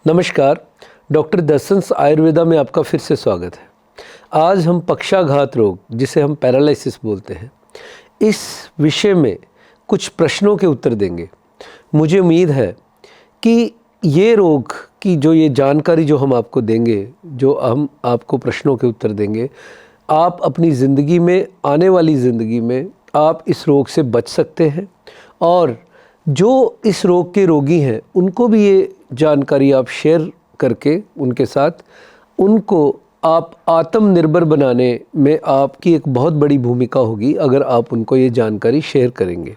नमस्कार, डॉक्टर दर्शंस आयुर्वेदा में आपका फिर से स्वागत है। आज हम पक्षाघात रोग, जिसे हम पैरालिसिस बोलते हैं, इस विषय में कुछ प्रश्नों के उत्तर देंगे। मुझे उम्मीद है कि ये रोग की ये जानकारी जो हम आपको देंगे, जो हम आपको प्रश्नों के उत्तर देंगे, आप अपनी ज़िंदगी में, आने वाली ज़िंदगी में आप इस रोग से बच सकते हैं और जो इस रोग के रोगी हैं उनको भी ये जानकारी आप शेयर करके उनके साथ उनको आप आत्मनिर्भर बनाने में आपकी एक बहुत बड़ी भूमिका होगी अगर आप उनको ये जानकारी शेयर करेंगे।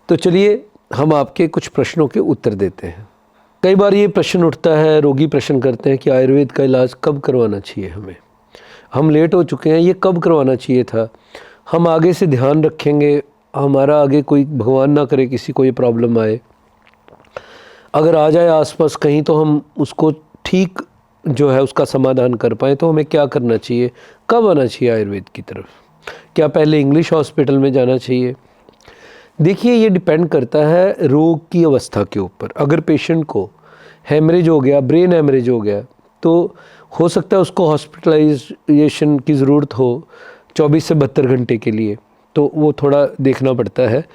तो चलिए हम आपके कुछ प्रश्नों के उत्तर देते हैं। कई बार ये प्रश्न उठता है, रोगी प्रश्न करते हैं कि आयुर्वेद का इलाज कब करवाना चाहिए हमें, हम लेट हो चुके हैं, ये कब करवाना चाहिए था, हम आगे से ध्यान रखेंगे, हमारा आगे कोई भगवान ना करे किसी को ये प्रॉब्लम आए, अगर आ जाए आसपास कहीं तो हम उसको ठीक जो है उसका समाधान कर पाएँ, तो हमें क्या करना चाहिए, कब आना चाहिए आयुर्वेद की तरफ, क्या पहले इंग्लिश हॉस्पिटल में जाना चाहिए। देखिए, ये डिपेंड करता है रोग की अवस्था के ऊपर। अगर पेशेंट को हेमरेज हो गया, ब्रेन हेमरेज हो गया, तो हो सकता है उसको हॉस्पिटलाइजेशन की ज़रूरत हो 24 से 72 घंटे के लिए, तो वो थोड़ा देखना पड़ता है।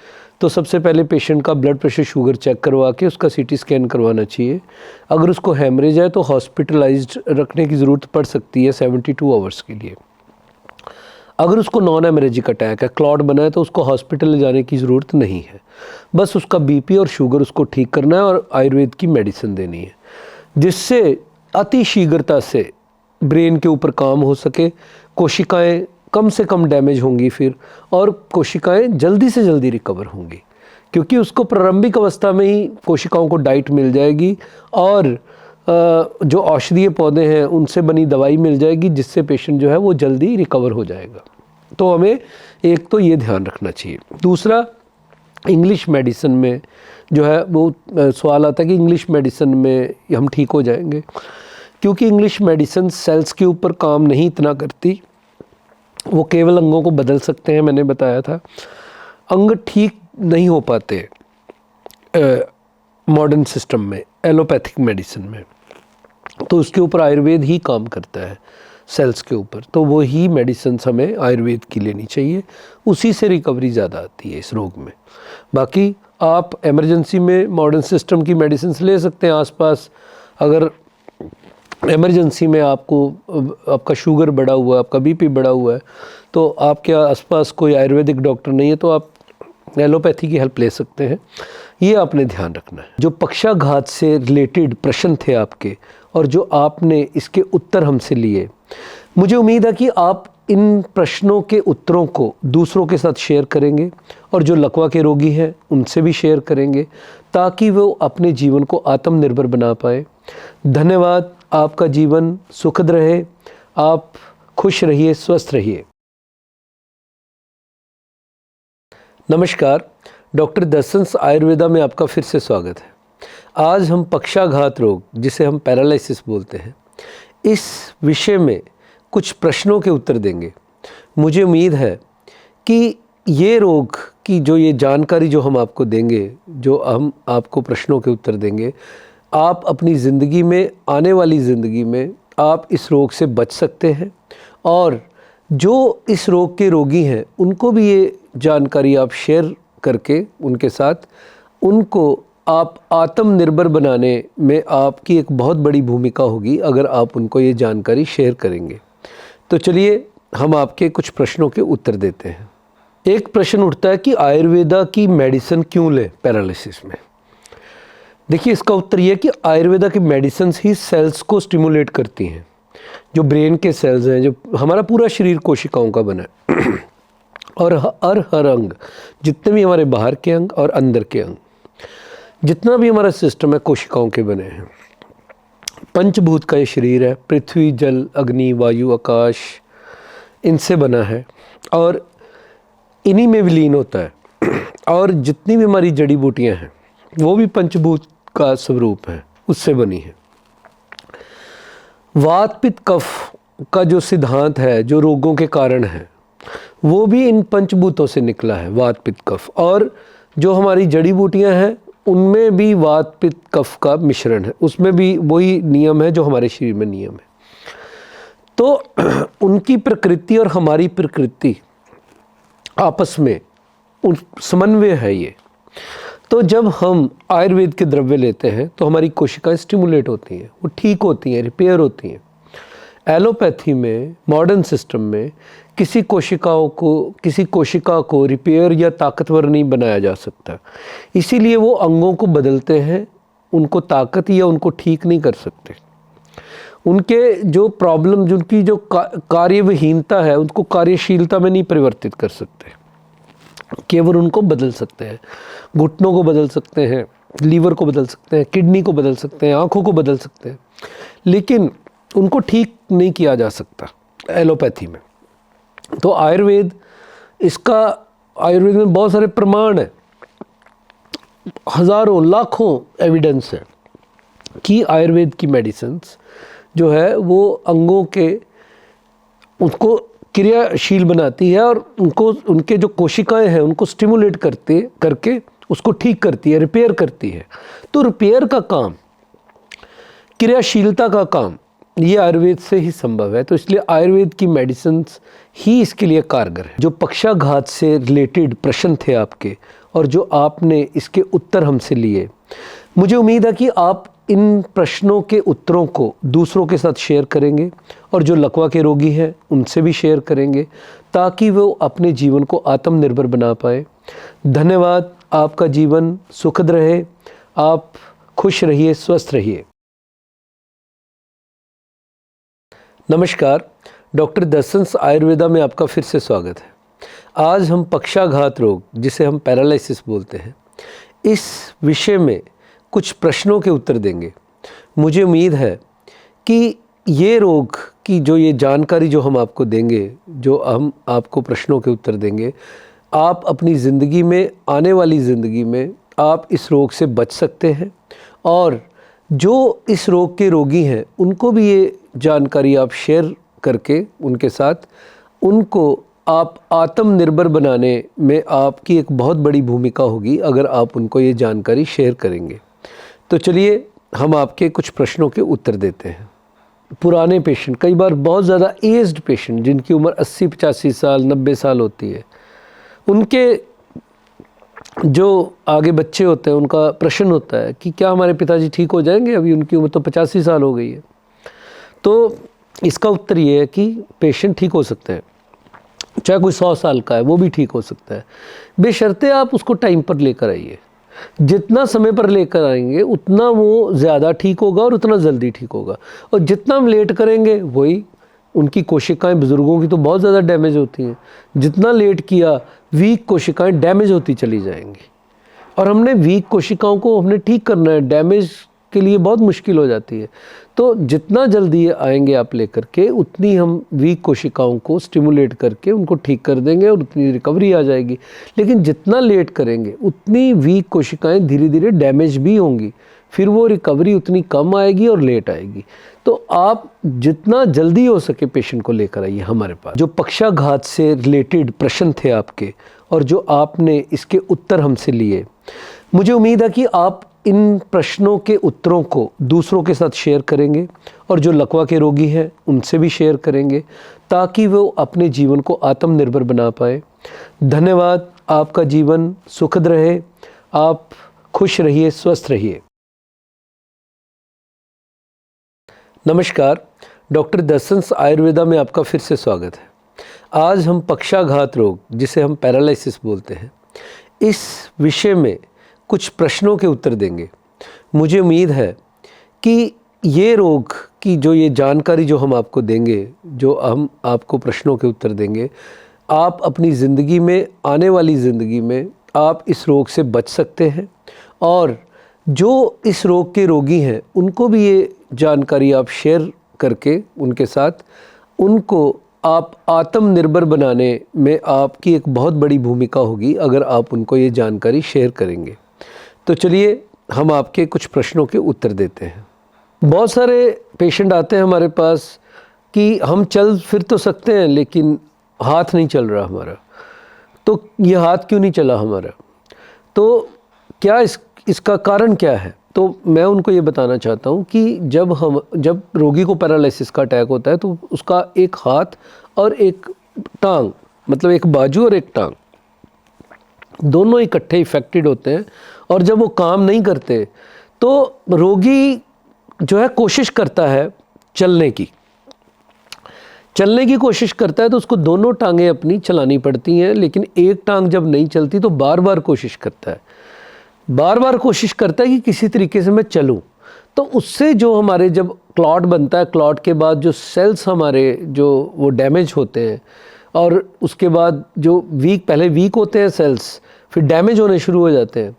तो सबसे पहले पेशेंट का ब्लड प्रेशर, शुगर चेक करवा के उसका सीटी स्कैन करवाना चाहिए। अगर उसको हेमरेज है तो हॉस्पिटलाइज्ड रखने की ज़रूरत पड़ सकती है 72 आवर्स के लिए। अगर उसको नॉन हेमरेजिक अटैक है, क्लॉट बना है, तो उसको हॉस्पिटल ले जाने की ज़रूरत नहीं है। बस उसका बीपी और शुगर उसको ठीक करना है और आयुर्वेद की मेडिसिन देनी है, जिससे अति शीघ्रता से ब्रेन के ऊपर काम हो सके, कोशिकाएं कम से कम डैमेज होंगी फिर, और कोशिकाएं जल्दी से जल्दी रिकवर होंगी, क्योंकि उसको प्रारंभिक अवस्था में ही कोशिकाओं को डाइट मिल जाएगी और जो औषधीय पौधे हैं उनसे बनी दवाई मिल जाएगी, जिससे पेशेंट जो है वो जल्दी रिकवर हो जाएगा। तो हमें एक तो ये ध्यान रखना चाहिए। दूसरा, इंग्लिश मेडिसिन में जो है वो सवाल आता है कि इंग्लिश मेडिसिन में हम ठीक हो जाएंगे, क्योंकि इंग्लिश मेडिसिन सेल्स के ऊपर काम नहीं इतना करती, वो केवल अंगों को बदल सकते हैं। मैंने बताया था, अंग ठीक नहीं हो पाते मॉडर्न सिस्टम में, एलोपैथिक मेडिसिन में, तो उसके ऊपर आयुर्वेद ही काम करता है सेल्स के ऊपर। तो वो ही मेडिसिन हमें आयुर्वेद की लेनी चाहिए, उसी से रिकवरी ज़्यादा आती है इस रोग में। बाकी आप इमरजेंसी में मॉडर्न सिस्टम की मेडिसिन ले सकते हैं आसपास। अगर इमरजेंसी में आपका शुगर बढ़ा हुआ है, आपका बीपी बढ़ा हुआ है, तो आपके आसपास कोई आयुर्वेदिक डॉक्टर नहीं है, तो आप एलोपैथी की हेल्प ले सकते हैं। ये आपने ध्यान रखना है। जो पक्षाघात से रिलेटेड प्रश्न थे आपके और जो आपने इसके उत्तर हमसे लिए, मुझे उम्मीद है कि आप इन प्रश्नों के उत्तरों को दूसरों के साथ शेयर करेंगे और जो लकवा के रोगी हैं उनसे भी शेयर करेंगे, ताकि वो अपने जीवन को आत्मनिर्भर बना पाए। धन्यवाद। आपका जीवन सुखद रहे, आप खुश रहिए, स्वस्थ रहिए। नमस्कार, डॉक्टर दर्शंस आयुर्वेदा में आपका फिर से स्वागत है। आज हम पक्षाघात रोग, जिसे हम पैरालिसिस बोलते हैं, इस विषय में कुछ प्रश्नों के उत्तर देंगे। मुझे उम्मीद है कि ये रोग की ये जानकारी जो हम आपको देंगे, जो हम आपको प्रश्नों के उत्तर देंगे, आप अपनी ज़िंदगी में, आने वाली ज़िंदगी में आप इस रोग से बच सकते हैं और जो इस रोग के रोगी हैं उनको भी ये जानकारी आप शेयर करके उनके साथ उनको आप आत्मनिर्भर बनाने में आपकी एक बहुत बड़ी भूमिका होगी अगर आप उनको ये जानकारी शेयर करेंगे। तो चलिए हम आपके कुछ प्रश्नों के उत्तर देते हैं। एक प्रश्न उठता है कि आयुर्वेदा की मेडिसिन क्यों लें पैरालिसिस में। देखिए, इसका उत्तर ये है कि आयुर्वेदा की मेडिसिन ही सेल्स को स्टिमुलेट करती हैं। जो ब्रेन के सेल्स हैं, जो हमारा पूरा शरीर कोशिकाओं का बना है और हर अंग, जितने भी हमारे बाहर के अंग और अंदर के अंग, जितना भी हमारा सिस्टम है, कोशिकाओं के बने हैं। पंचभूत का ये शरीर है, पृथ्वी, जल, अग्नि, वायु, आकाश, इनसे बना है और इन्हीं में विलीन होता है। और जितनी भी हमारी जड़ी बूटियां हैं वो भी पंचभूत का स्वरूप है, उससे बनी है। वात पित्त कफ का जो सिद्धांत है, जो रोगों के कारण है, वो भी इन पंचभूतों से निकला है, वात पित्त कफ। और जो हमारी जड़ी बूटियां हैं उनमें भी वात पित्त कफ का मिश्रण है, उसमें भी वही नियम है जो हमारे शरीर में नियम है। तो उनकी प्रकृति और हमारी प्रकृति आपस में उन समन्वय है ये। तो जब हम आयुर्वेद के द्रव्य लेते हैं तो हमारी कोशिकाएं स्टिमुलेट होती हैं, वो ठीक होती हैं, रिपेयर होती हैं। एलोपैथी में, मॉडर्न सिस्टम में किसी कोशिका को रिपेयर या ताकतवर नहीं बनाया जा सकता, इसीलिए वो अंगों को बदलते हैं, उनको ताकत या उनको ठीक नहीं कर सकते। उनके जो प्रॉब्लम, जिनकी जो कार्यविहीनता है, उनको कार्यशीलता में नहीं परिवर्तित कर सकते, केवल उनको बदल सकते हैं। घुटनों को बदल सकते हैं, लीवर को बदल सकते हैं, किडनी को बदल सकते हैं, आँखों को बदल सकते हैं, लेकिन उनको ठीक नहीं किया जा सकता एलोपैथी में। तो आयुर्वेद में बहुत सारे प्रमाण हैं, हज़ारों लाखों एविडेंस है कि आयुर्वेद की मेडिसिन्स जो है वो अंगों के उसको क्रियाशील बनाती है और उनके जो कोशिकाएं हैं उनको स्टिमुलेट करके उसको ठीक करती है, रिपेयर करती है। तो रिपेयर का काम, क्रियाशीलता का काम ये आयुर्वेद से ही संभव है। तो इसलिए आयुर्वेद की मेडिसिन्स ही इसके लिए कारगर है। जो पक्षाघात से रिलेटेड प्रश्न थे आपके और जो आपने इसके उत्तर हमसे लिए, मुझे उम्मीद है कि आप इन प्रश्नों के उत्तरों को दूसरों के साथ शेयर करेंगे और जो लकवा के रोगी हैं उनसे भी शेयर करेंगे, ताकि वो अपने जीवन को आत्मनिर्भर बना पाए। धन्यवाद। आपका जीवन सुखद रहे, आप खुश रहिए, स्वस्थ रहिए। नमस्कार, डॉक्टर दर्शंस आयुर्वेदा में आपका फिर से स्वागत है। आज हम पक्षाघात रोग, जिसे हम पैरालिसिस बोलते हैं, इस विषय में कुछ प्रश्नों के उत्तर देंगे। मुझे उम्मीद है कि ये रोग की जो ये जानकारी जो हम आपको देंगे, जो हम आपको प्रश्नों के उत्तर देंगे, आप अपनी ज़िंदगी में, आने वाली ज़िंदगी में आप इस रोग से बच सकते हैं और जो इस रोग के रोगी हैं उनको भी ये जानकारी आप शेयर करके उनके साथ उनको आप आत्मनिर्भर बनाने में आपकी एक बहुत बड़ी भूमिका होगी अगर आप उनको ये जानकारी शेयर करेंगे। तो चलिए हम आपके कुछ प्रश्नों के उत्तर देते हैं। पुराने पेशेंट, कई बार बहुत ज़्यादा एज्ड पेशेंट जिनकी उम्र 80-85 साल 90 साल होती है, उनके जो आगे बच्चे होते हैं उनका प्रश्न होता है कि क्या हमारे पिताजी ठीक हो जाएंगे, अभी उनकी उम्र तो 85 साल हो गई है। तो इसका उत्तर ये है कि पेशेंट ठीक हो सकते हैं, चाहे कोई 100 साल का है वो भी ठीक हो सकता है, बेशर्ते आप उसको टाइम पर लेकर आइए। जितना समय पर लेकर आएंगे उतना वो ज़्यादा ठीक होगा और उतना जल्दी ठीक होगा। और जितना हम लेट करेंगे वही उनकी कोशिकाएं, बुज़ुर्गों की तो बहुत ज़्यादा डैमेज होती हैं, जितना लेट किया वीक कोशिकाएं डैमेज होती चली जाएंगी। और हमने वीक कोशिकाओं को हमने ठीक करना है, डैमेज के लिए बहुत मुश्किल हो जाती है। तो जितना जल्दी आएंगे आप लेकर के, उतनी हम वीक कोशिकाओं को स्टिमुलेट करके उनको ठीक कर देंगे और उतनी रिकवरी आ जाएगी। लेकिन जितना लेट करेंगे उतनी वीक कोशिकाएं धीरे धीरे डैमेज भी होंगी, फिर वो रिकवरी उतनी कम आएगी और लेट आएगी। तो आप जितना जल्दी हो सके पेशेंट को लेकर आइए हमारे पास। जो पक्षाघात से रिलेटेड प्रश्न थे आपके और जो आपने इसके उत्तर हमसे लिए, मुझे उम्मीद है कि आप इन प्रश्नों के उत्तरों को दूसरों के साथ शेयर करेंगे और जो लकवा के रोगी हैं उनसे भी शेयर करेंगे, ताकि वो अपने जीवन को आत्मनिर्भर बना पाए। धन्यवाद। आपका जीवन सुखद रहे, आप खुश रहिए, स्वस्थ रहिए। नमस्कार, डॉक्टर दर्शंस आयुर्वेदा में आपका फिर से स्वागत है। आज हम पक्षाघात रोग, जिसे हम पैरालिसिस बोलते हैं, इस विषय में कुछ प्रश्नों के उत्तर देंगे। मुझे उम्मीद है कि ये रोग की जो ये जानकारी जो हम आपको देंगे, जो हम आपको प्रश्नों के उत्तर देंगे, आप अपनी ज़िंदगी में, आने वाली ज़िंदगी में आप इस रोग से बच सकते हैं और जो इस रोग के रोगी हैं उनको भी ये जानकारी आप शेयर करके उनके साथ उनको आप आत्मनिर्भर बनाने में आपकी एक बहुत बड़ी भूमिका होगी अगर आप उनको ये जानकारी शेयर करेंगे। तो चलिए हम आपके कुछ प्रश्नों के उत्तर देते हैं। बहुत सारे पेशेंट आते हैं हमारे पास कि हम चल फिर तो सकते हैं लेकिन हाथ नहीं चल रहा हमारा, तो ये हाथ क्यों नहीं चला हमारा? तो क्या इसका कारण क्या है? तो मैं उनको ये बताना चाहता हूँ कि जब रोगी को पैरालिसिस का अटैक होता है तो उसका एक हाथ और एक टांग, मतलब एक बाजू और एक टांग, दोनों इकट्ठे इफेक्टेड होते हैं। और जब वो काम नहीं करते तो रोगी जो है कोशिश करता है चलने की कोशिश करता है, तो उसको दोनों टांगें अपनी चलानी पड़ती हैं। लेकिन एक टांग जब नहीं चलती तो बार बार कोशिश करता है कि किसी तरीके से मैं चलूं। तो उससे जो हमारे जब क्लॉट बनता है, क्लॉट के बाद जो सेल्स हमारे जो वो डैमेज होते हैं, और उसके बाद जो पहले वीक होते हैं सेल्स, फिर डैमेज होने शुरू हो जाते हैं।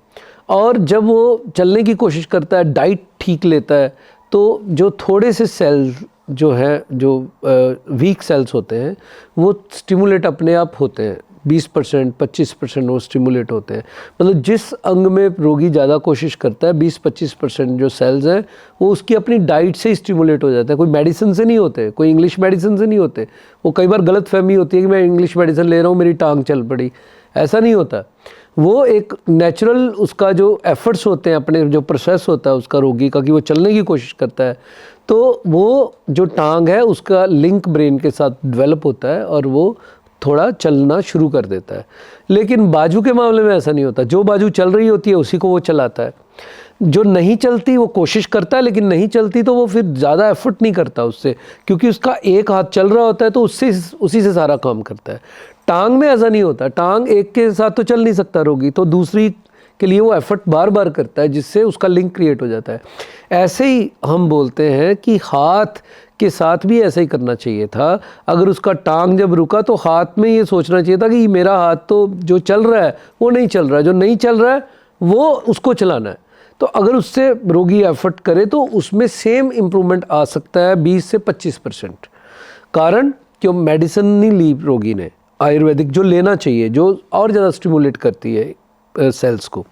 और जब वो चलने की कोशिश करता है, डाइट ठीक लेता है, तो जो थोड़े से सेल्स जो है, जो वीक सेल्स होते हैं, वो स्टिमुलेट अपने आप होते हैं। 20% 25% वो स्टिमुलेट होते हैं। मतलब जिस अंग में रोगी ज़्यादा कोशिश करता है, 20-25% जो सेल्स हैं वो उसकी अपनी डाइट से ही स्टिमुलेट हो जाता है। कोई मेडिसिन से नहीं होते, कोई इंग्लिश मेडिसिन से नहीं होते। वो कई बार गलत फहमी होती है कि मैं इंग्लिश मेडिसिन ले रहा हूँ, मेरी टांग चल पड़ी, ऐसा नहीं होता। वो एक नेचुरल उसका जो एफर्ट्स होते हैं, अपने जो प्रोसेस होता है उसका रोगी का, कि वो चलने की कोशिश करता है, तो वो जो टांग है उसका लिंक ब्रेन के साथ डेवलप होता है और वो थोड़ा चलना शुरू कर देता है। लेकिन बाजू के मामले में ऐसा नहीं होता। जो बाजू चल रही होती है उसी को वो चलाता है। जो नहीं चलती वो कोशिश करता है, लेकिन नहीं चलती तो वो फिर ज़्यादा एफर्ट नहीं करता उससे, क्योंकि उसका एक हाथ चल रहा होता है तो उसी से सारा काम करता है। टांग में ऐसा नहीं होता। टांग एक के साथ तो चल नहीं सकता रोगी, तो दूसरी के लिए वो एफर्ट बार बार करता है, जिससे उसका लिंक क्रिएट हो जाता है। ऐसे ही हम बोलते हैं कि हाथ के साथ भी ऐसा ही करना चाहिए था। अगर उसका टांग जब रुका तो हाथ में ये सोचना चाहिए था कि मेरा हाथ तो जो चल रहा है वो नहीं चल रहा है, जो नहीं चल रहा है वो उसको चलाना है। तो अगर उससे रोगी एफर्ट करे तो उसमें सेम इम्प्रूवमेंट आ सकता है 20 से 25%। कारण क्यों? मेडिसिन नहीं ली रोगी ने, आयुर्वेदिक जो लेना चाहिए, जो और ज़्यादा स्टिमुलेट करती है सेल्स को।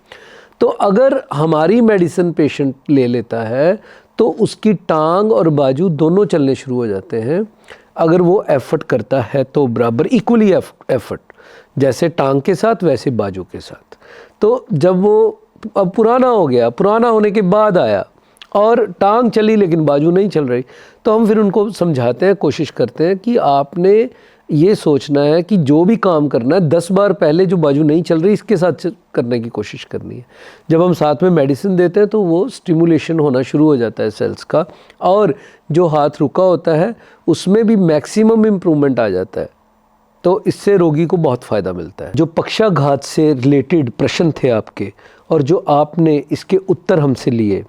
तो अगर हमारी मेडिसिन पेशेंट ले लेता है तो उसकी टांग और बाजू दोनों चलने शुरू हो जाते हैं। अगर वो एफर्ट करता है तो बराबर इक्वली एफर्ट, जैसे टांग के साथ वैसे बाजू के साथ। तो जब वो अब पुराना हो गया, पुराना होने के बाद आया और टांग चली लेकिन बाजू नहीं चल रही, तो हम फिर उनको समझाते हैं, कोशिश करते हैं कि आपने ये सोचना है कि जो भी काम करना है 10 बार पहले जो बाजू नहीं चल रही इसके साथ करने की कोशिश करनी है। जब हम साथ में मेडिसिन देते हैं तो वो स्टिमुलेशन होना शुरू हो जाता है सेल्स का, और जो हाथ रुका होता है उसमें भी मैक्सिमम इम्प्रूवमेंट आ जाता है। तो इससे रोगी को बहुत फ़ायदा मिलता है। जो पक्षाघात से रिलेटेड प्रश्न थे आपके और जो आपने इसके उत्तर हमसे लिए,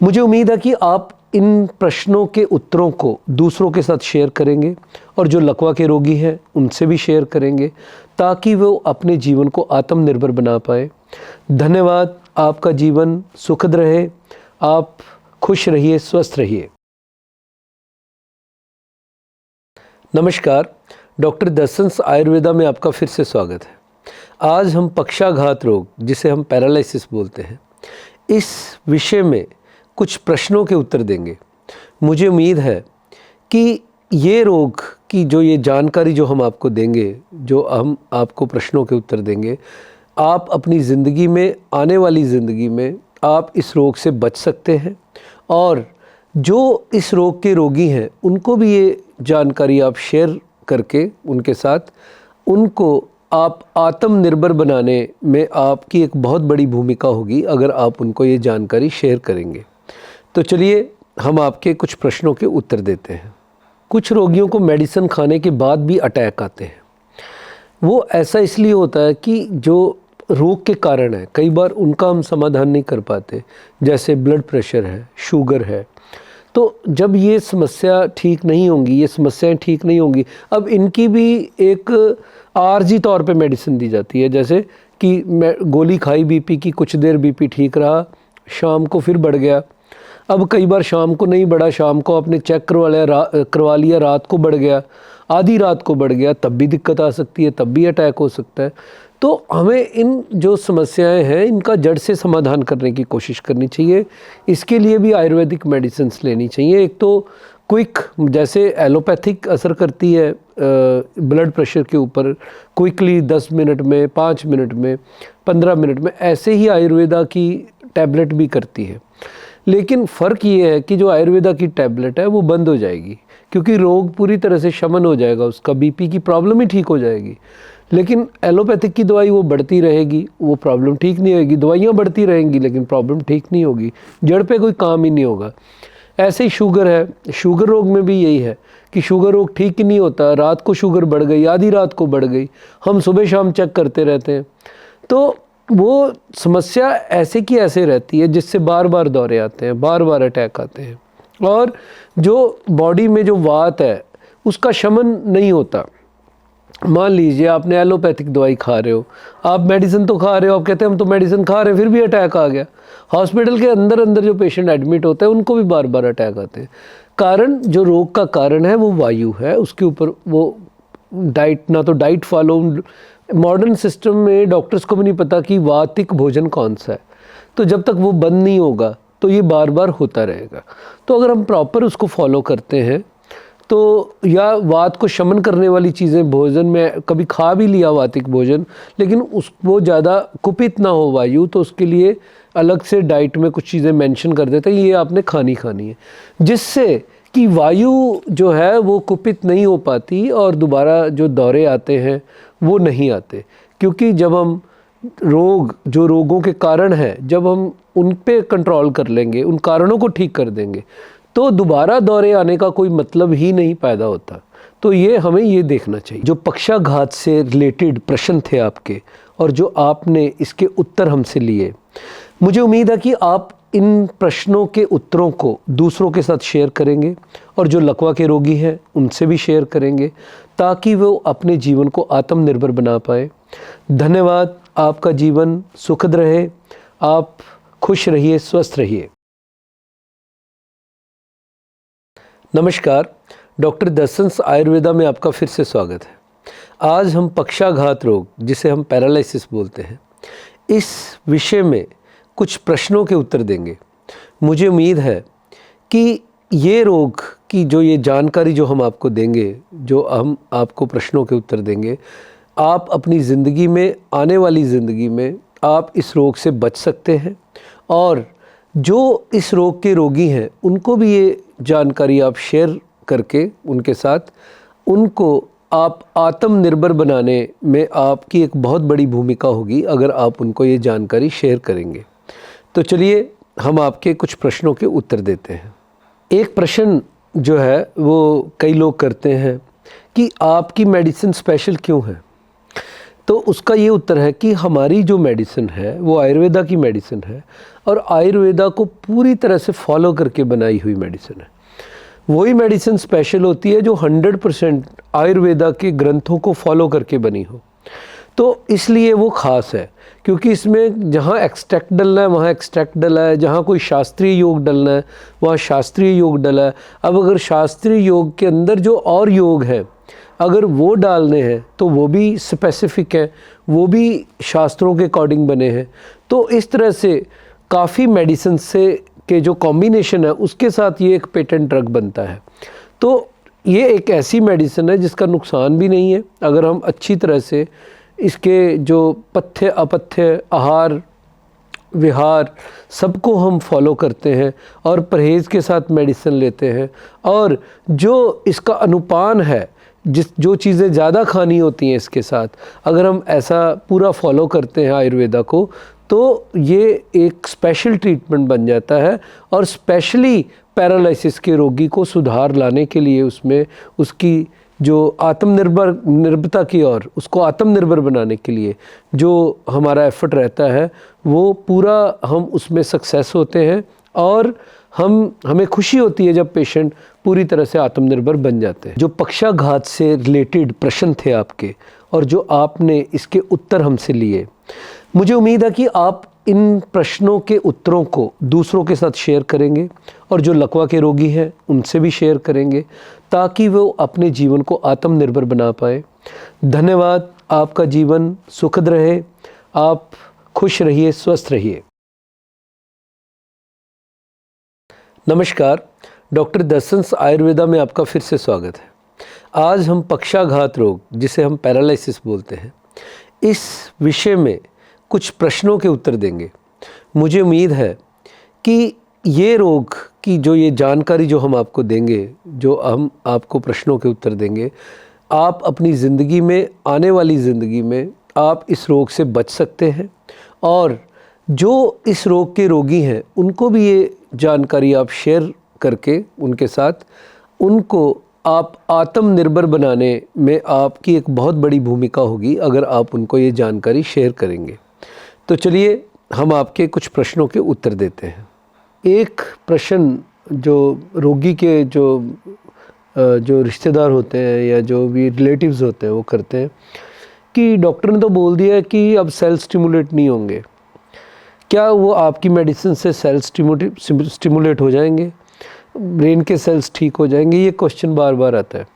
मुझे उम्मीद है कि आप इन प्रश्नों के उत्तरों को दूसरों के साथ शेयर करेंगे और जो लकवा के रोगी हैं उनसे भी शेयर करेंगे, ताकि वो अपने जीवन को आत्मनिर्भर बना पाए। धन्यवाद। आपका जीवन सुखद रहे, आप खुश रहिए, स्वस्थ रहिए। नमस्कार, डॉक्टर दर्शंस आयुर्वेदा में आपका फिर से स्वागत है। आज हम पक्षाघात रोग, जिसे हम पैरालिसिस बोलते हैं, इस विषय में कुछ प्रश्नों के उत्तर देंगे। मुझे उम्मीद है कि ये रोग की जो ये जानकारी जो हम आपको देंगे, जो हम आपको प्रश्नों के उत्तर देंगे, आप अपनी ज़िंदगी में, आने वाली ज़िंदगी में आप इस रोग से बच सकते हैं। और जो इस रोग के रोगी हैं उनको भी ये जानकारी आप शेयर करके उनके साथ, उनको आप आत्मनिर्भर बनाने में आपकी एक बहुत बड़ी भूमिका होगी अगर आप उनको ये जानकारी शेयर करेंगे। तो चलिए हम आपके कुछ प्रश्नों के उत्तर देते हैं। कुछ रोगियों को मेडिसिन खाने के बाद भी अटैक आते हैं। वो ऐसा इसलिए होता है कि जो रोग के कारण है, कई बार उनका हम समाधान नहीं कर पाते, जैसे ब्लड प्रेशर है, शुगर है। तो जब ये समस्या ठीक नहीं होंगी, ये समस्याएं ठीक नहीं होंगी, अब इनकी भी एक आर्जी तौर पे मेडिसिन दी जाती है, जैसे कि गोली खाई बीपी की, कुछ देर बीपी ठीक रहा, शाम को फिर बढ़ गया। अब कई बार शाम को नहीं बढ़ा, शाम को आपने चेक करवा लिया, रात को बढ़ गया, आधी रात को बढ़ गया, तब भी दिक्कत आ सकती है, तब भी अटैक हो सकता है। तो हमें इन जो समस्याएं हैं इनका जड़ से समाधान करने की कोशिश करनी चाहिए। इसके लिए भी आयुर्वेदिक मेडिसिन्स लेनी चाहिए। एक तो क्विक, जैसे एलोपैथिक असर करती है ब्लड प्रेशर के ऊपर, क्विकली 10 मिनट में, 5 मिनट में, 15 मिनट में, ऐसे ही आयुर्वेदा की टैबलेट भी करती है। लेकिन फ़र्क ये है कि जो आयुर्वेदा की टैबलेट है वो बंद हो जाएगी, क्योंकि रोग पूरी तरह से शमन हो जाएगा, उसका बीपी की प्रॉब्लम ही ठीक हो जाएगी। लेकिन एलोपैथिक की दवाई वो बढ़ती रहेगी, वो प्रॉब्लम ठीक नहीं होगी। दवाइयाँ बढ़ती रहेंगी लेकिन प्रॉब्लम ठीक नहीं होगी, जड़ पे कोई काम ही नहीं होगा। ऐसे ही शुगर है, शुगर रोग में भी यही है कि शुगर रोग ठीक ही नहीं होता। रात को शुगर बढ़ गई, आधी रात को बढ़ गई, हम सुबह शाम चेक करते रहते हैं, तो वो समस्या ऐसे की ऐसे रहती है, जिससे बार बार दौरे आते हैं, बार बार अटैक आते हैं, और जो बॉडी में जो वात है उसका शमन नहीं होता। मान लीजिए आपने एलोपैथिक दवाई खा रहे हो, आप मेडिसिन तो खा रहे हो, आप कहते हैं हम तो मेडिसिन खा रहे हैं, फिर भी अटैक आ गया। हॉस्पिटल के अंदर अंदर जो पेशेंट एडमिट होते हैं उनको भी बार बार अटैक आते हैं। कारण, जो रोग का कारण है वो वायु है, उसके ऊपर वो डाइट, ना तो डाइट फॉलो, मॉडर्न सिस्टम में डॉक्टर्स को भी नहीं पता कि वातिक भोजन कौन सा है, तो जब तक वो बंद नहीं होगा तो ये बार बार होता रहेगा। तो अगर हम प्रॉपर उसको फॉलो करते हैं तो, या वात को शमन करने वाली चीज़ें भोजन में कभी खा भी लिया वातिक भोजन, लेकिन वो ज़्यादा कुपित ना हो वायु, तो उसके लिए अलग से डाइट में कुछ चीज़ें मेंशन कर देते हैं, ये आपने खानी है, जिससे कि वायु जो है वो कुपित नहीं हो पाती और दोबारा जो दौरे आते हैं वो नहीं आते। क्योंकि जब हम जो रोगों के कारण हैं, जब हम उन पे कंट्रोल कर लेंगे, उन कारणों को ठीक कर देंगे, तो दोबारा दौरे आने का कोई मतलब ही नहीं पैदा होता। तो ये हमें ये देखना चाहिए। जो पक्षाघात से रिलेटेड प्रश्न थे आपके, और जो आपने इसके उत्तर हमसे लिए, मुझे उम्मीद है कि आप इन प्रश्नों के उत्तरों को दूसरों के साथ शेयर करेंगे, और जो लकवा के रोगी हैं उनसे भी शेयर करेंगे, ताकि वो अपने जीवन को आत्मनिर्भर बना पाए। धन्यवाद। आपका जीवन सुखद रहे, आप खुश रहिए, स्वस्थ रहिए। नमस्कार, डॉक्टर दर्शंस आयुर्वेदा में आपका फिर से स्वागत है। आज हम पक्षाघात रोग, जिसे हम पैरालिसिस बोलते हैं, इस विषय में कुछ प्रश्नों के उत्तर देंगे। मुझे उम्मीद है कि ये रोग की जो ये जानकारी जो हम आपको देंगे, जो हम आपको प्रश्नों के उत्तर देंगे, आप अपनी ज़िंदगी में, आने वाली ज़िंदगी में आप इस रोग से बच सकते हैं, और जो इस रोग के रोगी हैं उनको भी ये जानकारी आप शेयर करके उनके साथ, उनको आप आत्मनिर्भर बनाने में आपकी एक बहुत बड़ी भूमिका होगी अगर आप उनको ये जानकारी शेयर करेंगे। तो चलिए हम आपके कुछ प्रश्नों के उत्तर देते हैं। एक प्रश्न जो है वो कई लोग करते हैं कि आपकी मेडिसिन स्पेशल क्यों है? तो उसका ये उत्तर है कि हमारी जो मेडिसिन है वो आयुर्वेदा की मेडिसिन है, और आयुर्वेदा को पूरी तरह से फॉलो करके बनाई हुई मेडिसिन है। वही मेडिसिन स्पेशल होती है जो 100% आयुर्वेदा के ग्रंथों को फॉलो करके बनी हो। तो इसलिए वो ख़ास है, क्योंकि इसमें जहाँ एक्सट्रैक्ट डलना है वहाँ एक्सट्रैक्ट डला है, जहाँ कोई शास्त्रीय योग डलना है वहाँ शास्त्रीय योग डला है। अब अगर शास्त्रीय योग के अंदर जो और योग है, अगर वो डालने हैं तो वो भी स्पेसिफिक है, वो भी शास्त्रों के अकॉर्डिंग बने हैं। तो इस तरह से काफ़ी मेडिसिन से के जो कॉम्बिनेशन है उसके साथ ये एक पेटेंट ड्रग बनता है। तो ये एक ऐसी मेडिसिन है जिसका नुकसान भी नहीं है, अगर हम अच्छी तरह से इसके जो पथ्य अपथ्य, आहार विहार सबको हम फॉलो करते हैं और परहेज़ के साथ मेडिसिन लेते हैं, और जो इसका अनुपान है, जो चीज़ें ज़्यादा खानी होती हैं इसके साथ, अगर हम ऐसा पूरा फॉलो करते हैं आयुर्वेदा को, तो ये एक स्पेशल ट्रीटमेंट बन जाता है। और स्पेशली पैरालिसिस के रोगी को सुधार लाने के लिए उसमें उसकी जो निर्भरता की ओर, उसको आत्मनिर्भर बनाने के लिए जो हमारा एफर्ट रहता है वो पूरा हम उसमें सक्सेस होते हैं, और हमें खुशी होती है जब पेशेंट पूरी तरह से आत्मनिर्भर बन जाते हैं। जो पक्षाघात से रिलेटेड प्रश्न थे आपके, और जो आपने इसके उत्तर हमसे लिए, मुझे उम्मीद है कि आप इन प्रश्नों के उत्तरों को दूसरों के साथ शेयर करेंगे, और जो लकवा के रोगी हैं उनसे भी शेयर करेंगे, ताकि वो अपने जीवन को आत्मनिर्भर बना पाए। धन्यवाद। आपका जीवन सुखद रहे, आप खुश रहिए, स्वस्थ रहिए। नमस्कार, डॉक्टर दर्शंस आयुर्वेदा में आपका फिर से स्वागत है। आज हम पक्षाघात रोग, जिसे हम पैरालिसिस बोलते हैं, इस विषय में कुछ प्रश्नों के उत्तर देंगे। मुझे उम्मीद है कि ये रोग की जो ये जानकारी जो हम आपको देंगे, जो हम आपको प्रश्नों के उत्तर देंगे, आप अपनी ज़िंदगी में, आने वाली ज़िंदगी में आप इस रोग से बच सकते हैं और जो इस रोग के रोगी हैं उनको भी ये जानकारी आप शेयर करके उनके साथ उनको आप आत्मनिर्भर बनाने में आपकी एक बहुत बड़ी भूमिका होगी अगर आप उनको ये जानकारी शेयर करेंगे। तो चलिए हम आपके कुछ प्रश्नों के उत्तर देते हैं। एक प्रश्न जो रोगी के जो रिश्तेदार होते हैं या जो भी रिलेटिव्स होते हैं वो करते हैं कि डॉक्टर ने तो बोल दिया है कि अब सेल स्टिमुलेट नहीं होंगे, क्या वो आपकी मेडिसिन से सेल स्टिमुलेट हो जाएंगे, ब्रेन के सेल्स ठीक हो जाएंगे? ये क्वेश्चन बार बार आता है।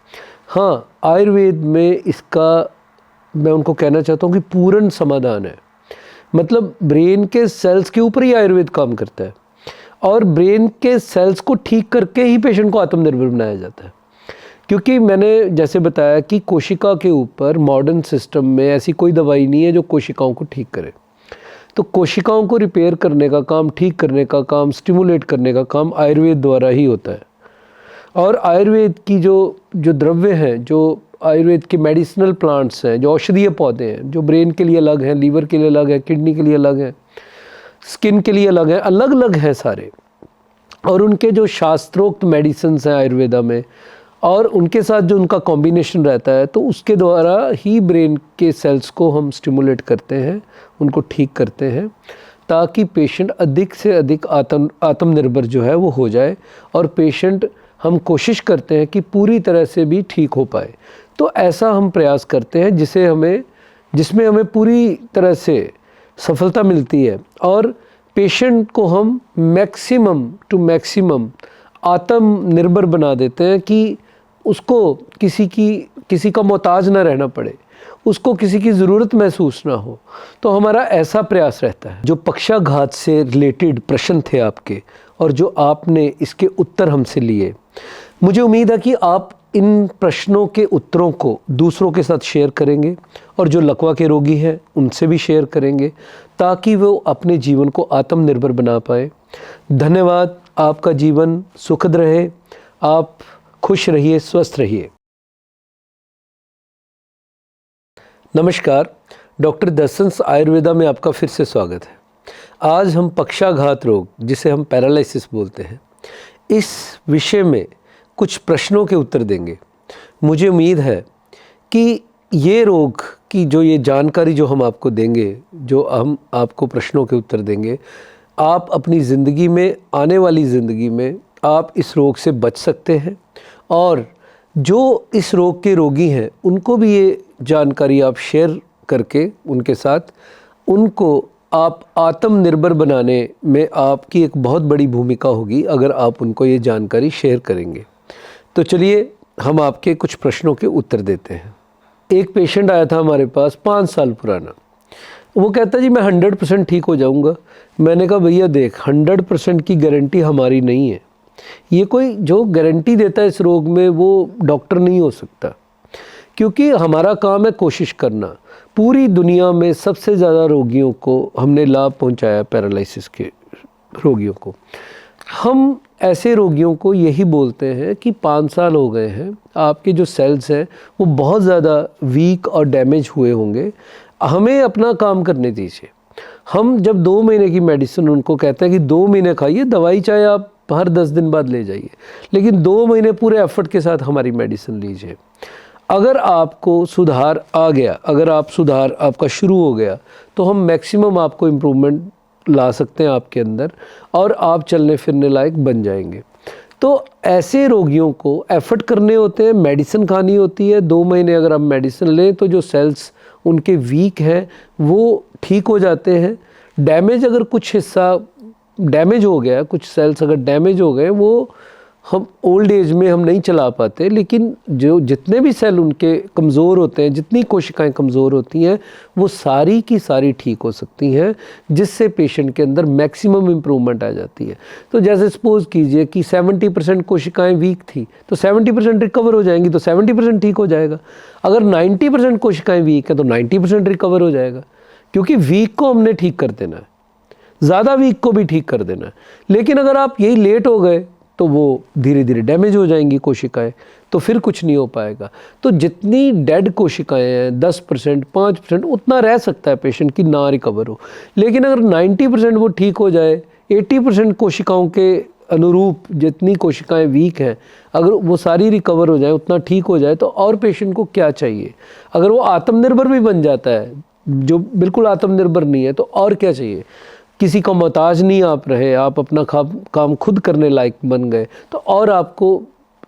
हाँ, आयुर्वेद में इसका मैं उनको कहना चाहता हूँ कि पूर्ण समाधान है। मतलब ब्रेन के सेल्स के ऊपर ही आयुर्वेद काम करता है और ब्रेन के सेल्स को ठीक करके ही पेशेंट को आत्मनिर्भर बनाया जाता है। क्योंकि मैंने जैसे बताया कि कोशिका के ऊपर मॉडर्न सिस्टम में ऐसी कोई दवाई नहीं है जो कोशिकाओं को ठीक करे। तो कोशिकाओं को रिपेयर करने का काम, ठीक करने का काम, स्टिमुलेट करने का काम आयुर्वेद द्वारा ही होता है। और आयुर्वेद की जो द्रव्य हैं, जो आयुर्वेद के मेडिसिनल प्लांट्स हैं, जो औषधीय पौधे हैं, जो ब्रेन के लिए अलग हैं, लीवर के लिए अलग है, किडनी के लिए अलग है, स्किन के लिए अलग है, अलग अलग हैं सारे। और उनके जो शास्त्रोक्त मेडिसिन हैं आयुर्वेदा में और उनके साथ जो उनका कॉम्बिनेशन रहता है, तो उसके द्वारा ही ब्रेन के सेल्स को हम स्टिमुलेट करते हैं, उनको ठीक करते हैं ताकि पेशेंट अधिक से अधिक आत्मनिर्भर जो है वो हो जाए और पेशेंट, हम कोशिश करते हैं कि पूरी तरह से भी ठीक हो पाए। तो ऐसा हम प्रयास करते हैं जिसमें हमें पूरी तरह से सफलता मिलती है और पेशेंट को हम मैक्सिमम टू मैक्सिमम आत्मनिर्भर बना देते हैं कि उसको किसी का मोहताज ना रहना पड़े, उसको किसी की ज़रूरत महसूस ना हो। तो हमारा ऐसा प्रयास रहता है। जो पक्षाघात से रिलेटेड प्रश्न थे आपके और जो आपने इसके उत्तर हमसे लिए, मुझे उम्मीद है कि आप इन प्रश्नों के उत्तरों को दूसरों के साथ शेयर करेंगे और जो लकवा के रोगी हैं उनसे भी शेयर करेंगे ताकि वो अपने जीवन को आत्मनिर्भर बना पाए। धन्यवाद। आपका जीवन सुखद रहे, आप खुश रहिए, स्वस्थ रहिए। नमस्कार, डॉक्टर दर्शंस आयुर्वेदा में आपका फिर से स्वागत है। आज हम पक्षाघात रोग, जिसे हम पैरालिसिस बोलते हैं, इस विषय में कुछ प्रश्नों के उत्तर देंगे। मुझे उम्मीद है कि ये रोग की जो ये जानकारी जो हम आपको देंगे, जो हम आपको प्रश्नों के उत्तर देंगे, आप अपनी ज़िंदगी में, आने वाली ज़िंदगी में आप इस रोग से बच सकते हैं और जो इस रोग के रोगी हैं उनको भी ये जानकारी आप शेयर करके उनके साथ उनको आप आत्मनिर्भर बनाने में आपकी एक बहुत बड़ी भूमिका होगी अगर आप उनको ये जानकारी शेयर करेंगे। तो चलिए हम आपके कुछ प्रश्नों के उत्तर देते हैं। एक पेशेंट आया था हमारे पास 5 साल पुराना। वो कहता जी मैं 100% ठीक हो जाऊंगा। मैंने कहा भैया देख, 100% की गारंटी हमारी नहीं है। ये कोई जो गारंटी देता है इस रोग में वो डॉक्टर नहीं हो सकता, क्योंकि हमारा काम है कोशिश करना। पूरी दुनिया में सबसे ज़्यादा रोगियों को हमने लाभ पहुंचाया, पैरालिसिस के रोगियों को। हम ऐसे रोगियों को यही बोलते हैं कि 5 साल हो गए हैं, आपके जो सेल्स हैं वो बहुत ज़्यादा वीक और डैमेज हुए होंगे, हमें अपना काम करने दीजिए। हम जब 2 महीने की मेडिसिन उनको कहते हैं कि 2 महीने खाइए, दवाई चाहे आप हर 10 दिन बाद ले जाइए, लेकिन 2 महीने पूरे एफर्ट के साथ हमारी मेडिसिन लीजिए। अगर आपको सुधार आ गया, अगर आपका शुरू हो गया, तो हम मैक्सिमम आपको इम्प्रूवमेंट ला सकते हैं आपके अंदर और आप चलने फिरने लायक बन जाएंगे। तो ऐसे रोगियों को एफर्ट करने होते हैं, मेडिसिन खानी होती है। 2 महीने अगर आप मेडिसिन लें तो जो सेल्स उनके वीक हैं वो ठीक हो जाते हैं। डैमेज, अगर कुछ हिस्सा डैमेज हो गया, कुछ सेल्स अगर डैमेज हो गए, वो हम ओल्ड एज में हम नहीं चला पाते, लेकिन जो जितने भी सेल उनके कमज़ोर होते हैं, जितनी कोशिकाएं कमज़ोर होती हैं, वो सारी की सारी ठीक हो सकती हैं, जिससे पेशेंट के अंदर मैक्सिमम इम्प्रूवमेंट आ जाती है। तो जैसे सपोज़ कीजिए कि 70% कोशिकाएं वीक थी, तो 70% रिकवर हो जाएंगी, तो 70% ठीक हो जाएगा। अगर 90% कोशिकाएं वीक है तो 90% रिकवर हो जाएगा, क्योंकि वीक को हमने ठीक कर देना है, ज़्यादा वीक को भी ठीक कर देना है। लेकिन अगर आप यही लेट हो गए तो वो धीरे धीरे डैमेज हो जाएंगी कोशिकाएं, तो फिर कुछ नहीं हो पाएगा। तो जितनी डेड कोशिकाएं हैं 10% 5% उतना रह सकता है पेशेंट की ना रिकवर हो। लेकिन अगर 90% वो ठीक हो जाए, 80% कोशिकाओं के अनुरूप जितनी कोशिकाएं वीक हैं अगर वो सारी रिकवर हो जाए, उतना ठीक हो जाए, तो और पेशेंट को क्या चाहिए। अगर वो आत्मनिर्भर भी बन जाता है, जो बिल्कुल आत्मनिर्भर नहीं है, तो और क्या चाहिए। किसी का मोहताज नहीं आप रहे, आप अपना काम खुद करने लायक बन गए, तो और आपको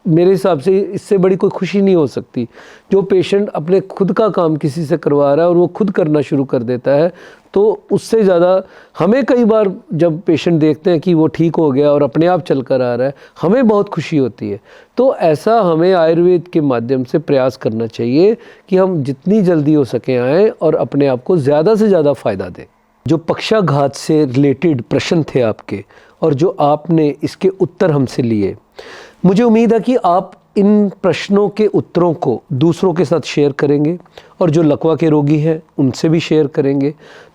मेरे हिसाब से इससे बड़ी कोई खुशी नहीं हो सकती। जो पेशेंट अपने खुद का काम किसी से करवा रहा है और वो खुद करना शुरू कर देता है, तो उससे ज़्यादा हमें कई बार जब पेशेंट देखते हैं कि वो ठीक हो गया और अपने आप चल कर आ रहा है, हमें बहुत खुशी होती है। तो ऐसा हमें आयुर्वेद के माध्यम से प्रयास करना चाहिए कि हम जितनी जल्दी हो सके आएँ और अपने आप को ज़्यादा से ज़्यादा फ़ायदा दें। जो पक्षाघात से रिलेटेड प्रश्न थे आपके और जो आपने इसके उत्तर हमसे लिए, मुझे उम्मीद है कि आप इन प्रश्नों के उत्तरों को दूसरों के साथ शेयर करेंगे और जो लकवा के रोगी हैं उनसे भी शेयर करेंगे,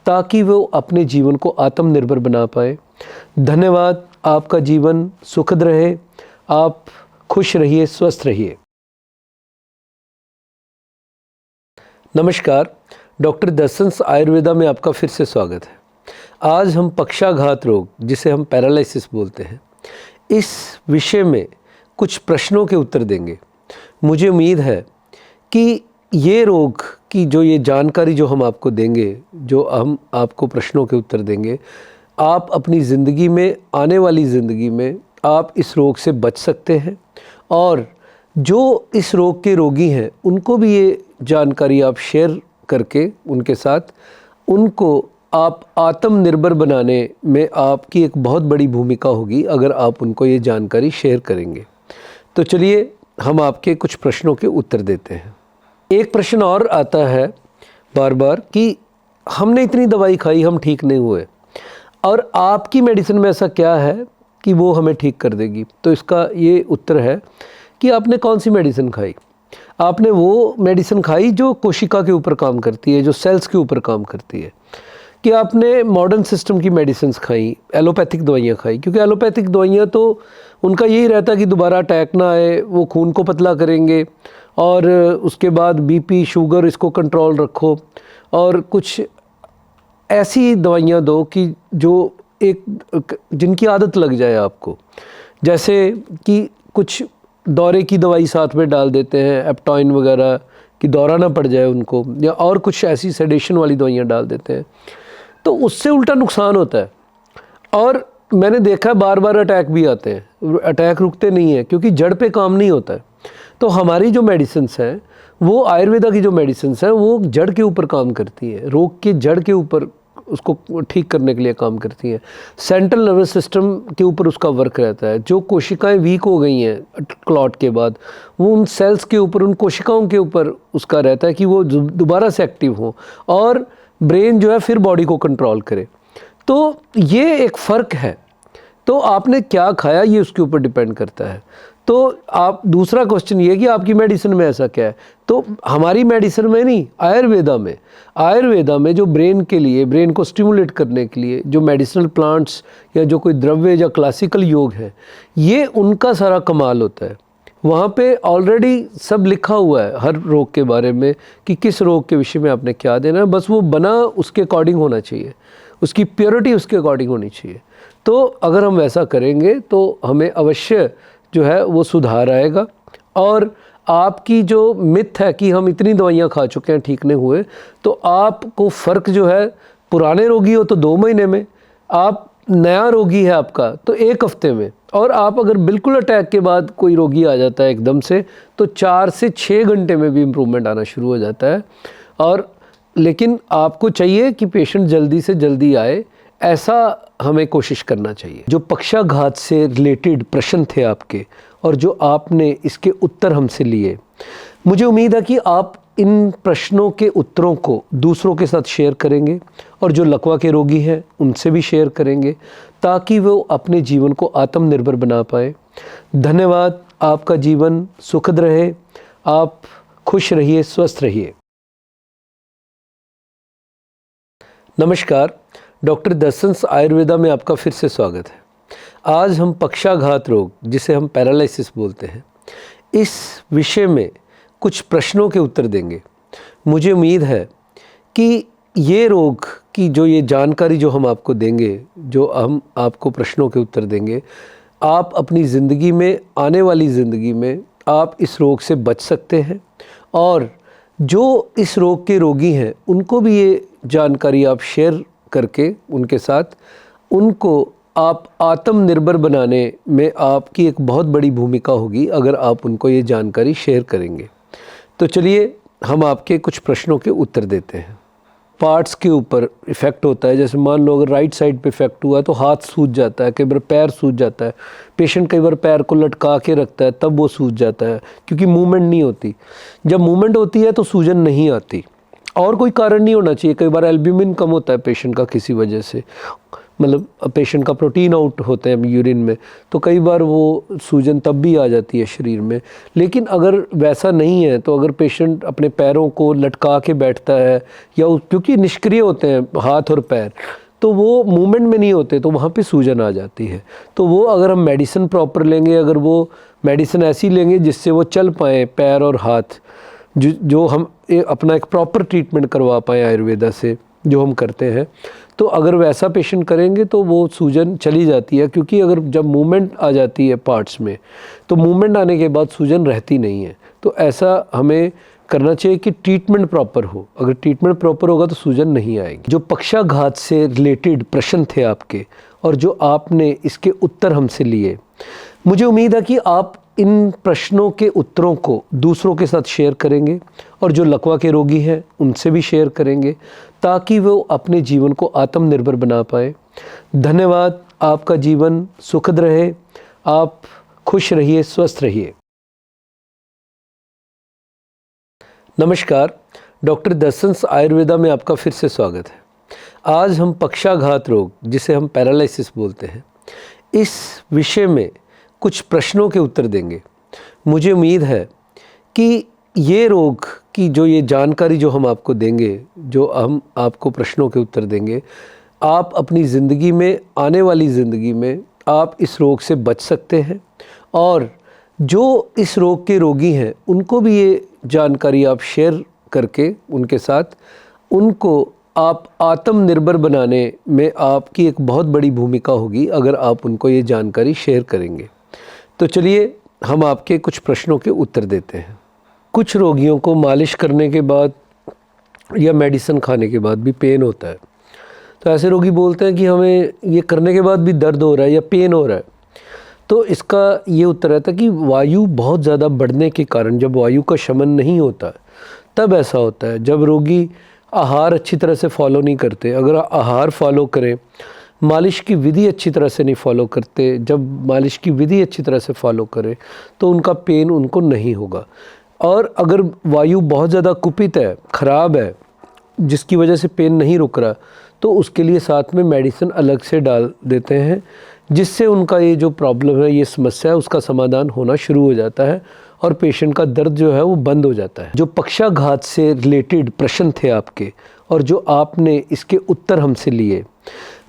ताकि वो अपने जीवन को आत्मनिर्भर बना पाए। धन्यवाद। आपका जीवन सुखद रहे, आप खुश रहिए, स्वस्थ रहिए। नमस्कार, डॉक्टर दर्शंस आयुर्वेदा में आपका फिर से स्वागत है। आज हम पक्षाघात रोग, जिसे हम पैरालिसिस बोलते हैं, इस विषय में कुछ प्रश्नों के उत्तर देंगे। मुझे उम्मीद है कि ये रोग की जो ये जानकारी जो हम आपको देंगे, जो हम आपको प्रश्नों के उत्तर देंगे, आप अपनी ज़िंदगी में, आने वाली ज़िंदगी में आप इस रोग से बच सकते हैं। और जो इस रोग के रोगी हैं उनको भी ये जानकारी आप शेयर करके उनके साथ, उनको आप आत्मनिर्भर बनाने में आपकी एक बहुत बड़ी भूमिका होगी अगर आप उनको ये जानकारी शेयर करेंगे। तो चलिए हम आपके कुछ प्रश्नों के उत्तर देते हैं। एक प्रश्न और आता है बार बार कि हमने इतनी दवाई खाई, हम ठीक नहीं हुए, और आपकी मेडिसिन में ऐसा क्या है कि वो हमें ठीक कर देगी। तो इसका ये उत्तर है कि आपने कौन सी मेडिसिन खाई। आपने वो मेडिसिन खाई जो कोशिका के ऊपर काम करती है, जो सेल्स के ऊपर काम करती है। कि आपने मॉडर्न सिस्टम की मेडिसिन्स खाई, एलोपैथिक दवाइयाँ खाई, क्योंकि एलोपैथिक दवाइयाँ तो उनका यही रहता है कि दोबारा अटैक ना आए, वो खून को पतला करेंगे और उसके बाद बीपी शुगर इसको कंट्रोल रखो, और कुछ ऐसी दवाइयाँ दो कि जो जिनकी आदत लग जाए आपको। जैसे कि कुछ दौरे की दवाई साथ में डाल देते हैं, एप्टॉइन वगैरह, कि दौरा ना पड़ जाए उनको, या और कुछ ऐसी सेडेशन वाली दवाइयाँ डाल देते हैं, तो उससे उल्टा नुकसान होता है। और मैंने देखा है बार बार अटैक भी आते हैं, अटैक रुकते नहीं हैं क्योंकि जड़ पे काम नहीं होता है। तो हमारी जो मेडिसिन्स हैं, वो आयुर्वेदा की जो मेडिसिन्स हैं, वो जड़ के ऊपर काम करती हैं, रोग के जड़ के ऊपर उसको ठीक करने के लिए काम करती हैं। सेंट्रल नर्वस सिस्टम के ऊपर उसका वर्क रहता है। जो कोशिकाएं वीक हो गई हैं क्लॉट के बाद, वो उन सेल्स के ऊपर, उन कोशिकाओं के ऊपर उसका रहता है कि वो दोबारा से एक्टिव हो और ब्रेन जो है फिर बॉडी को कंट्रोल करे। तो ये एक फ़र्क है। तो आपने क्या खाया ये उसके ऊपर डिपेंड करता है। तो आप, दूसरा क्वेश्चन ये कि आपकी मेडिसिन में ऐसा क्या है। तो हमारी मेडिसिन में नहीं, आयुर्वेदा में जो ब्रेन के लिए, ब्रेन को स्टिमुलेट करने के लिए जो मेडिसिनल प्लांट्स या जो कोई द्रव्य या क्लासिकल योग है, ये उनका सारा कमाल होता है। वहाँ पे ऑलरेडी सब लिखा हुआ है हर रोग के बारे में कि किस रोग के विषय में आपने क्या देना है, बस वो बना उसके अकॉर्डिंग होना चाहिए, उसकी प्योरिटी उसके अकॉर्डिंग होनी चाहिए। तो अगर हम वैसा करेंगे तो हमें अवश्य जो है वो सुधार आएगा। और आपकी जो मिथ है कि हम इतनी दवाइयाँ खा चुके हैं ठीक नहीं हुए, तो आपको फ़र्क जो है, पुराने रोगी हो तो 2 महीने में, आप नया रोगी है आपका तो 1 हफ्ते में, और आप अगर बिल्कुल अटैक के बाद कोई रोगी आ जाता है एकदम से, तो 4 से 6 घंटे में भी इम्प्रूवमेंट आना शुरू हो जाता है। और लेकिन आपको चाहिए कि पेशेंट जल्दी से जल्दी आए, ऐसा हमें कोशिश करना चाहिए। जो पक्षाघात से रिलेटेड प्रश्न थे आपके और जो आपने इसके उत्तर हमसे लिए, मुझे उम्मीद है कि आप इन प्रश्नों के उत्तरों को दूसरों के साथ शेयर करेंगे और जो लकवा के रोगी हैं उनसे भी शेयर करेंगे, ताकि वो अपने जीवन को आत्मनिर्भर बना पाए। धन्यवाद। आपका जीवन सुखद रहे, आप खुश रहिए, स्वस्थ रहिए। नमस्कार, डॉक्टर दर्शंस आयुर्वेदा में आपका फिर से स्वागत है। आज हम पक्षाघात रोग, जिसे हम पैरालिसिस बोलते हैं, इस विषय में कुछ प्रश्नों के उत्तर देंगे। मुझे उम्मीद है कि ये रोग की ये जानकारी जो हम आपको देंगे, जो हम आपको प्रश्नों के उत्तर देंगे, आप अपनी ज़िंदगी में, आने वाली ज़िंदगी में आप इस रोग से बच सकते हैं और जो इस रोग के रोगी हैं उनको भी ये जानकारी आप शेयर करके उनके साथ उनको आप आत्मनिर्भर बनाने में आपकी एक बहुत बड़ी भूमिका होगी अगर आप उनको ये जानकारी शेयर करेंगे। तो चलिए हम आपके कुछ प्रश्नों के उत्तर देते हैं। पार्ट्स के ऊपर इफ़ेक्ट होता है, जैसे मान लो अगर राइट साइड पे इफ़ेक्ट हुआ तो हाथ सूज जाता है, कई बार पैर सूज जाता है। पेशेंट कई बार पैर को लटका के रखता है तब वो सूज जाता है, क्योंकि मूवमेंट नहीं होती। जब मूवमेंट होती है तो सूजन नहीं आती, और कोई कारण नहीं होना चाहिए। कई बार एल्ब्यूमिन कम होता है पेशेंट का किसी वजह से, मतलब पेशेंट का प्रोटीन आउट होते हैं यूरिन में, तो कई बार वो सूजन तब भी आ जाती है शरीर में। लेकिन अगर वैसा नहीं है तो अगर पेशेंट अपने पैरों को लटका के बैठता है या क्योंकि निष्क्रिय होते हैं हाथ और पैर, तो वो मूवमेंट में नहीं होते, तो वहाँ पे सूजन आ जाती है। तो वो अगर हम मेडिसिन प्रॉपर लेंगे, अगर वो मेडिसिन ऐसी लेंगे जिससे वो चल पाएँ पैर और हाथ, जो हम अपना एक प्रॉपर ट्रीटमेंट करवा पाएँ आयुर्वेदा से, जो हम करते हैं, तो अगर वैसा पेशेंट करेंगे तो वो सूजन चली जाती है। क्योंकि अगर जब मूवमेंट आ जाती है पार्ट्स में, तो मूवमेंट आने के बाद सूजन रहती नहीं है। तो ऐसा हमें करना चाहिए कि ट्रीटमेंट प्रॉपर हो। अगर ट्रीटमेंट प्रॉपर होगा तो सूजन नहीं आएगी। जो पक्षाघात से रिलेटेड प्रश्न थे आपके और जो आपने इसके उत्तर हमसे लिए, मुझे उम्मीद है कि आप इन प्रश्नों के उत्तरों को दूसरों के साथ शेयर करेंगे और जो लकवा के रोगी हैं उनसे भी शेयर करेंगे, ताकि वो अपने जीवन को आत्मनिर्भर बना पाए। धन्यवाद। आपका जीवन सुखद रहे, आप खुश रहिए, स्वस्थ रहिए। नमस्कार, डॉक्टर दर्शंस आयुर्वेदा में आपका फिर से स्वागत है। आज हम पक्षाघात रोग, जिसे हम पैरालिसिस बोलते हैं, इस विषय में कुछ प्रश्नों के उत्तर देंगे। मुझे उम्मीद है कि ये रोग की ये जानकारी जो हम आपको देंगे, जो हम आपको प्रश्नों के उत्तर देंगे, आप अपनी ज़िंदगी में, आने वाली ज़िंदगी में आप इस रोग से बच सकते हैं और जो इस रोग के रोगी हैं उनको भी ये जानकारी आप शेयर करके उनके साथ उनको आप आत्मनिर्भर बनाने में आपकी एक बहुत बड़ी भूमिका होगी अगर आप उनको ये जानकारी शेयर करेंगे। तो चलिए हम आपके कुछ प्रश्नों के उत्तर देते हैं। कुछ रोगियों को मालिश करने के बाद या मेडिसिन खाने के बाद भी पेन होता है, तो ऐसे रोगी बोलते हैं कि हमें ये करने के बाद भी दर्द हो रहा है या पेन हो रहा है। तो इसका ये उत्तर रहता है कि वायु बहुत ज़्यादा बढ़ने के कारण, जब वायु का शमन नहीं होता तब ऐसा होता है। जब रोगी आहार अच्छी तरह से फॉलो नहीं करते, अगर आहार फॉलो करें, मालिश की विधि अच्छी तरह से नहीं फॉलो करते, जब मालिश की विधि अच्छी तरह से फॉलो करें तो उनका पेन उनको नहीं होगा। और अगर वायु बहुत ज़्यादा कुपित है, ख़राब है, जिसकी वजह से पेन नहीं रुक रहा, तो उसके लिए साथ में मेडिसिन अलग से डाल देते हैं, जिससे उनका ये जो प्रॉब्लम है, ये समस्या है, उसका समाधान होना शुरू हो जाता है और पेशेंट का दर्द जो है वो बंद हो जाता है। जो पक्षाघात से रिलेटेड प्रश्न थे आपके और जो आपने इसके उत्तर हमसे लिए,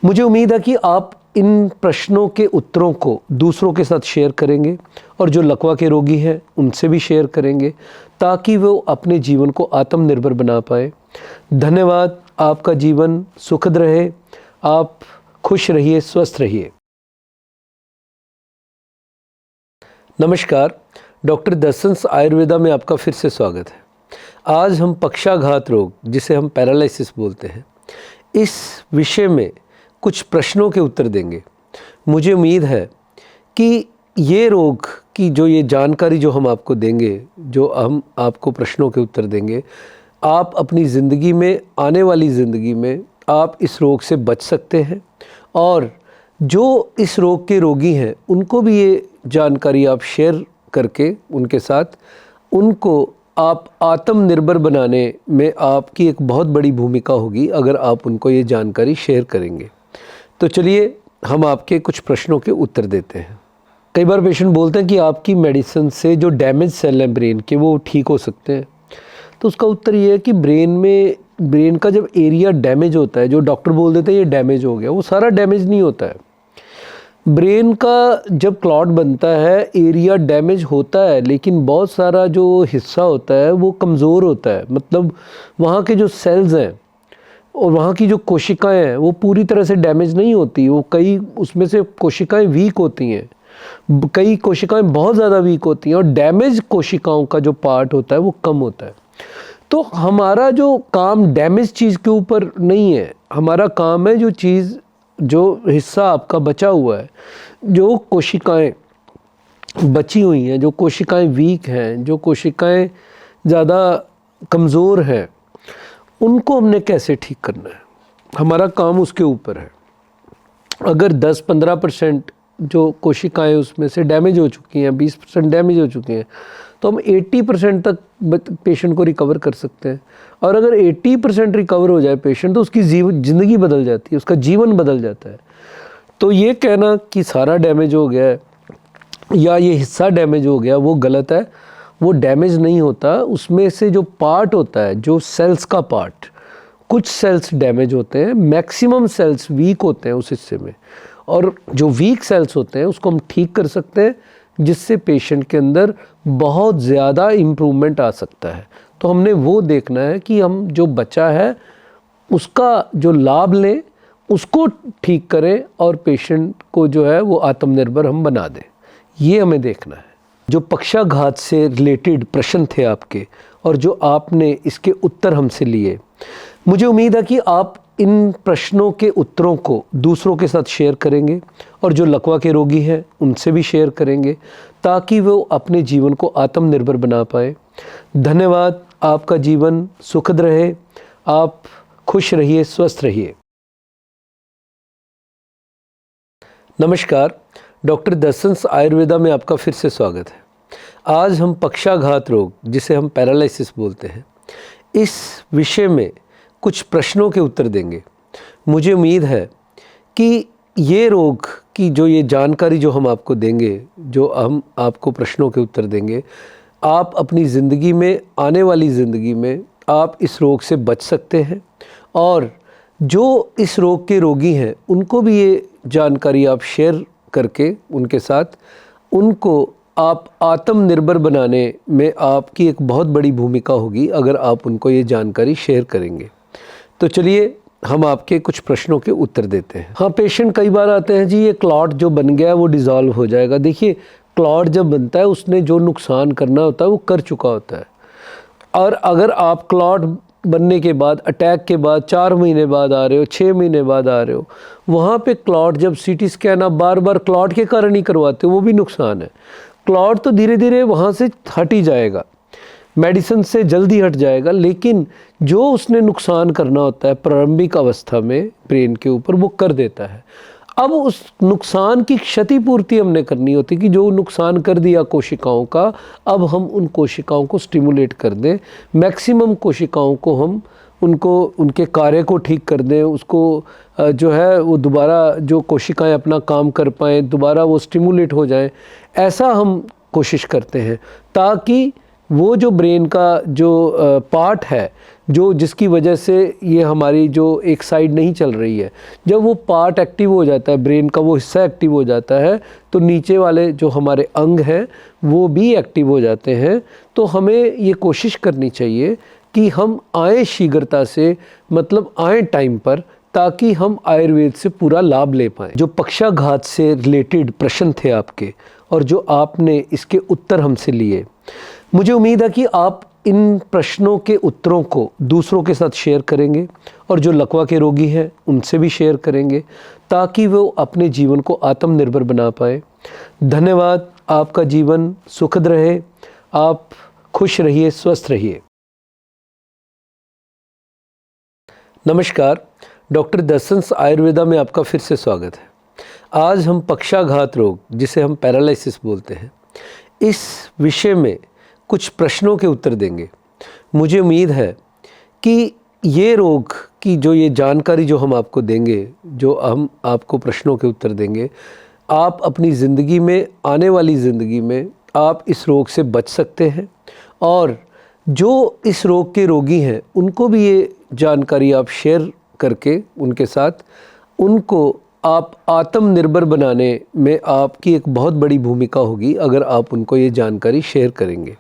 मुझे उम्मीद है कि आप इन प्रश्नों के उत्तरों को दूसरों के साथ शेयर करेंगे और जो लकवा के रोगी हैं उनसे भी शेयर करेंगे, ताकि वो अपने जीवन को आत्मनिर्भर बना पाए। धन्यवाद। आपका जीवन सुखद रहे, आप खुश रहिए, स्वस्थ रहिए। नमस्कार, डॉक्टर दर्शंस आयुर्वेदा में आपका फिर से स्वागत है। आज हम पक्षाघात रोग, जिसे हम पैरालिसिस बोलते हैं, इस विषय में कुछ प्रश्नों के उत्तर देंगे। मुझे उम्मीद है कि ये रोग की ये जानकारी जो हम आपको देंगे, जो हम आपको प्रश्नों के उत्तर देंगे, आप अपनी ज़िंदगी में, आने वाली ज़िंदगी में आप इस रोग से बच सकते हैं और जो इस रोग के रोगी हैं उनको भी ये जानकारी आप शेयर करके उनके साथ उनको आप आत्मनिर्भर बनाने में आपकी एक बहुत बड़ी भूमिका होगी अगर आप उनको ये जानकारी शेयर करेंगे। तो चलिए हम आपके कुछ प्रश्नों के उत्तर देते हैं। कई बार पेशेंट बोलते हैं कि आपकी मेडिसिन से जो डैमेज सेल हैं ब्रेन के, वो ठीक हो सकते हैं। तो उसका उत्तर ये है कि ब्रेन में ब्रेन का जब एरिया डैमेज होता है, जो डॉक्टर बोल देते हैं ये डैमेज हो गया, वो सारा डैमेज नहीं होता है। ब्रेन का जब क्लॉट बनता है एरिया डैमेज होता है, लेकिन बहुत सारा जो हिस्सा होता है वो कमज़ोर होता है। मतलब वहाँ के जो सेल्स हैं और वहाँ की जो कोशिकाएं हैं वो पूरी तरह से डैमेज नहीं होती। वो कई उसमें से कोशिकाएं वीक होती हैं, कई कोशिकाएं बहुत ज़्यादा वीक होती हैं, और डैमेज कोशिकाओं का जो पार्ट होता है वो कम होता है। तो हमारा जो काम डैमेज चीज़ के ऊपर नहीं है, हमारा काम है जो चीज़, जो हिस्सा आपका बचा हुआ है, जो कोशिकाएं बची हुई हैं, जो कोशिकाएं वीक हैं, जो कोशिकाएं ज़्यादा कमज़ोर हैं, उनको हमने कैसे ठीक करना है, हमारा काम उसके ऊपर है। अगर 10-15% जो कोशिकाएं उसमें से डैमेज हो चुकी हैं, 20% डैमेज हो चुकी हैं, तो हम 80% तक पेशेंट को रिकवर कर सकते हैं। और अगर 80% रिकवर हो जाए पेशेंट, तो उसकी ज़िंदगी बदल जाती है, उसका जीवन बदल जाता है। तो ये कहना कि सारा डैमेज हो गया है या ये हिस्सा डैमेज हो गया, वो गलत है। वो डैमेज नहीं होता, उसमें से जो पार्ट होता है, जो सेल्स का पार्ट, कुछ सेल्स डैमेज होते हैं, मैक्सिमम सेल्स वीक होते हैं उस हिस्से में, और जो वीक सेल्स होते हैं उसको हम ठीक कर सकते हैं, जिससे पेशेंट के अंदर बहुत ज़्यादा इम्प्रूवमेंट आ सकता है। तो हमने वो देखना है कि हम जो बचा है उसका जो लाभ लें, उसको ठीक करें, और पेशेंट को जो है वो आत्मनिर्भर हम बना दें। ये हमें देखना है। जो पक्षाघात से रिलेटेड प्रश्न थे आपके, और जो आपने इसके उत्तर हमसे लिए, मुझे उम्मीद है कि आप इन प्रश्नों के उत्तरों को दूसरों के साथ शेयर करेंगे, और जो लकवा के रोगी हैं उनसे भी शेयर करेंगे, ताकि वो अपने जीवन को आत्मनिर्भर बना पाए। धन्यवाद। आपका जीवन सुखद रहे, आप खुश रहिए, स्वस्थ रहिए। नमस्कार, डॉक्टर दर्शंस आयुर्वेदा में आपका फिर से स्वागत है। आज हम पक्षाघात रोग, जिसे हम पैरालिसिस बोलते हैं, इस विषय में कुछ प्रश्नों के उत्तर देंगे। मुझे उम्मीद है कि ये रोग की जो ये जानकारी जो हम आपको देंगे, जो हम आपको प्रश्नों के उत्तर देंगे, आप अपनी ज़िंदगी में, आने वाली ज़िंदगी में आप इस रोग से बच सकते हैं, और जो इस रोग के रोगी हैं उनको भी ये जानकारी आप शेयर करके उनके साथ, उनको आप आत्मनिर्भर बनाने में आपकी एक बहुत बड़ी भूमिका होगी अगर आप उनको ये जानकारी शेयर करेंगे। तो चलिए हम आपके कुछ प्रश्नों के उत्तर देते हैं। हाँ, पेशेंट कई बार आते हैं, जी ये क्लॉट जो बन गया है वो डिज़ोल्व हो जाएगा। देखिए, क्लॉट जब बनता है उसने जो नुकसान करना होता है वो कर चुका होता है। और अगर आप क्लॉट बनने के बाद, अटैक के बाद 4 महीने बाद आ रहे हो, 6 महीने बाद आ रहे हो, वहाँ पे क्लॉट जब सीटी स्कैन आप बार बार क्लॉट के कारण ही करवाते हो, वो भी नुकसान है। क्लॉट तो धीरे धीरे वहाँ से हट ही जाएगा, मेडिसिन से जल्दी हट जाएगा, लेकिन जो उसने नुकसान करना होता है प्रारंभिक अवस्था में ब्रेन के ऊपर, वो कर देता है। अब उस नुकसान की क्षतिपूर्ति हमने करनी होती कि जो नुकसान कर दिया कोशिकाओं का, अब हम उन कोशिकाओं को स्टिमुलेट कर दें, मैक्सिमम कोशिकाओं को हम उनको, उनके कार्य को ठीक कर दें, उसको जो है वो दोबारा जो कोशिकाएं अपना काम कर पाएँ, दोबारा वो स्टिमुलेट हो जाएं, ऐसा हम कोशिश करते हैं, ताकि वो जो ब्रेन का जो पार्ट है, जो जिसकी वजह से ये हमारी जो एक साइड नहीं चल रही है, जब वो पार्ट एक्टिव हो जाता है, ब्रेन का वो हिस्सा एक्टिव हो जाता है, तो नीचे वाले जो हमारे अंग हैं वो भी एक्टिव हो जाते हैं। तो हमें ये कोशिश करनी चाहिए कि हम आएँ शीघ्रता से, मतलब आएँ टाइम पर, ताकि हम आयुर्वेद से पूरा लाभ ले पाएँ। जो पक्षाघात से रिलेटेड प्रश्न थे आपके, और जो आपने इसके उत्तर हमसे लिए, मुझे उम्मीद है कि आप इन प्रश्नों के उत्तरों को दूसरों के साथ शेयर करेंगे, और जो लकवा के रोगी हैं उनसे भी शेयर करेंगे, ताकि वो अपने जीवन को आत्मनिर्भर बना पाए। धन्यवाद। आपका जीवन सुखद रहे, आप खुश रहिए, स्वस्थ रहिए। नमस्कार, डॉक्टर दर्शंस आयुर्वेदा में आपका फिर से स्वागत है। आज हम पक्षाघात रोग, जिसे हम पैरालिसिस बोलते हैं, इस विषय में कुछ प्रश्नों के उत्तर देंगे। मुझे उम्मीद है कि ये रोग की जो ये जानकारी जो हम आपको देंगे, जो हम आपको प्रश्नों के उत्तर देंगे, आप अपनी ज़िंदगी में, आने वाली ज़िंदगी में आप इस रोग से बच सकते हैं, और जो इस रोग के रोगी हैं उनको भी ये जानकारी आप शेयर करके उनके साथ उनको आप आत्मनिर्भर बनाने में आपकी एक बहुत बड़ी भूमिका होगी अगर आप उनको ये जानकारी शेयर करेंगे।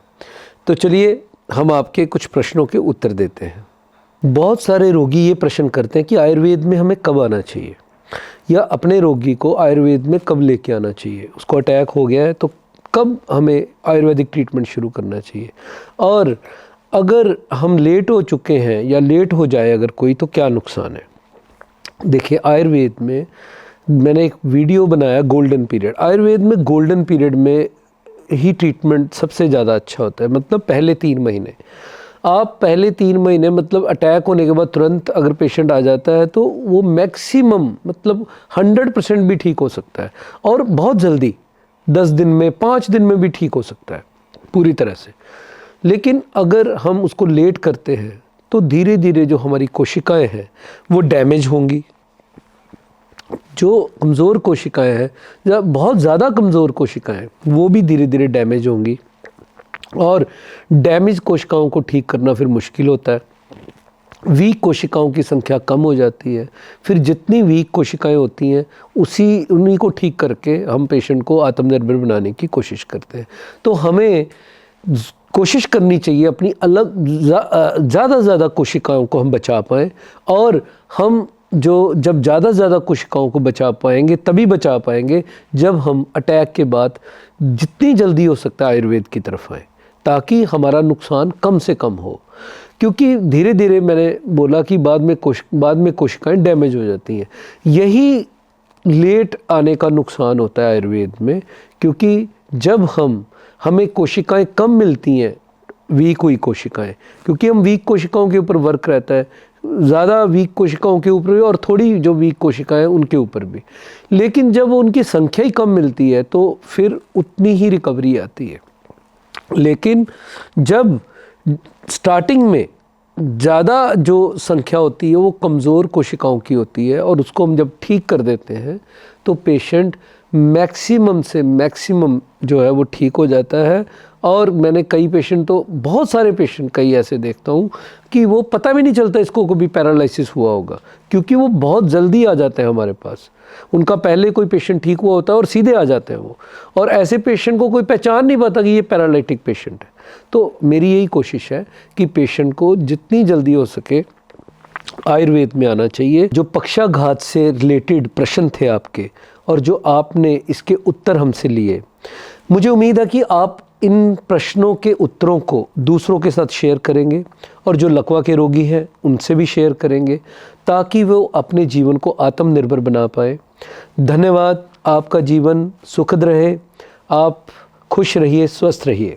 तो चलिए हम आपके कुछ प्रश्नों के उत्तर देते हैं। बहुत सारे रोगी ये प्रश्न करते हैं कि आयुर्वेद में हमें कब आना चाहिए, या अपने रोगी को आयुर्वेद में कब लेके आना चाहिए। उसको अटैक हो गया है तो कब हमें आयुर्वेदिक ट्रीटमेंट शुरू करना चाहिए, और अगर हम लेट हो चुके हैं या लेट हो जाए अगर कोई तो क्या नुकसान है। देखिए, आयुर्वेद में मैंने एक वीडियो बनाया गोल्डन पीरियड। आयुर्वेद में गोल्डन पीरियड में ही ट्रीटमेंट सबसे ज़्यादा अच्छा होता है। मतलब पहले 3 महीने, आप पहले 3 महीने मतलब अटैक होने के बाद तुरंत अगर पेशेंट आ जाता है तो वो मैक्सिमम मतलब 100% भी ठीक हो सकता है, और बहुत जल्दी 10 दिन में 5 दिन में भी ठीक हो सकता है पूरी तरह से। लेकिन अगर हम उसको लेट करते हैं तो धीरे धीरे जो हमारी कोशिकाएं हैं वो डैमेज होंगी। जो कमज़ोर कोशिकाएं हैं या बहुत ज़्यादा कमज़ोर कोशिकाएं वो भी धीरे धीरे डैमेज होंगी, और डैमेज कोशिकाओं को ठीक करना फिर मुश्किल होता है। वीक कोशिकाओं की संख्या कम हो जाती है। फिर जितनी वीक कोशिकाएं होती हैं उन्हीं को ठीक करके हम पेशेंट को आत्मनिर्भर बनाने की कोशिश करते हैं। तो हमें कोशिश करनी चाहिए अपनी ज़्यादा से ज़्यादा कोशिकाओं को हम बचा पाएँ, और हम जब ज़्यादा से ज़्यादा कोशिकाओं को बचा पाएंगे तभी बचा पाएंगे जब हम अटैक के बाद जितनी जल्दी हो सकता है आयुर्वेद की तरफ आएँ, ताकि हमारा नुकसान कम से कम हो। क्योंकि धीरे धीरे मैंने बोला कि बाद में कोशिकाएं डैमेज हो जाती हैं। यही लेट आने का नुकसान होता है आयुर्वेद में, क्योंकि जब हमें कोशिकाएं कम मिलती हैं, वीक हुई कोशिकाएं, क्योंकि हम वीक कोशिकाओं के ऊपर वर्क रहता है, ज़्यादा वीक कोशिकाओं के ऊपर भी और थोड़ी जो वीक कोशिकाएं उनके ऊपर भी। लेकिन जब उनकी संख्या ही कम मिलती है तो फिर उतनी ही रिकवरी आती है। लेकिन जब स्टार्टिंग में ज़्यादा जो संख्या होती है वो कमज़ोर कोशिकाओं की होती है, और उसको हम जब ठीक कर देते हैं तो पेशेंट मैक्सिमम से मैक्सिमम जो है वो ठीक हो जाता है। और मैंने बहुत सारे पेशेंट कई ऐसे देखता हूँ कि वो पता भी नहीं चलता इसको कभी पैरालिसिस हुआ होगा, क्योंकि वो बहुत जल्दी आ जाते हैं हमारे पास। उनका पहले कोई पेशेंट ठीक हुआ होता है और सीधे आ जाते हैं वो, और ऐसे पेशेंट को कोई पहचान नहीं पाता कि ये पैरालिटिक पेशेंट है। तो मेरी यही कोशिश है कि पेशेंट को जितनी जल्दी हो सके आयुर्वेद में आना चाहिए। जो पक्षाघात से रिलेटेड प्रश्न थे आपके, और जो आपने इसके उत्तर हमसे लिए, मुझे उम्मीद है कि आप इन प्रश्नों के उत्तरों को दूसरों के साथ शेयर करेंगे, और जो लकवा के रोगी हैं उनसे भी शेयर करेंगे, ताकि वो अपने जीवन को आत्मनिर्भर बना पाए। धन्यवाद। आपका जीवन सुखद रहे, आप खुश रहिए, स्वस्थ रहिए।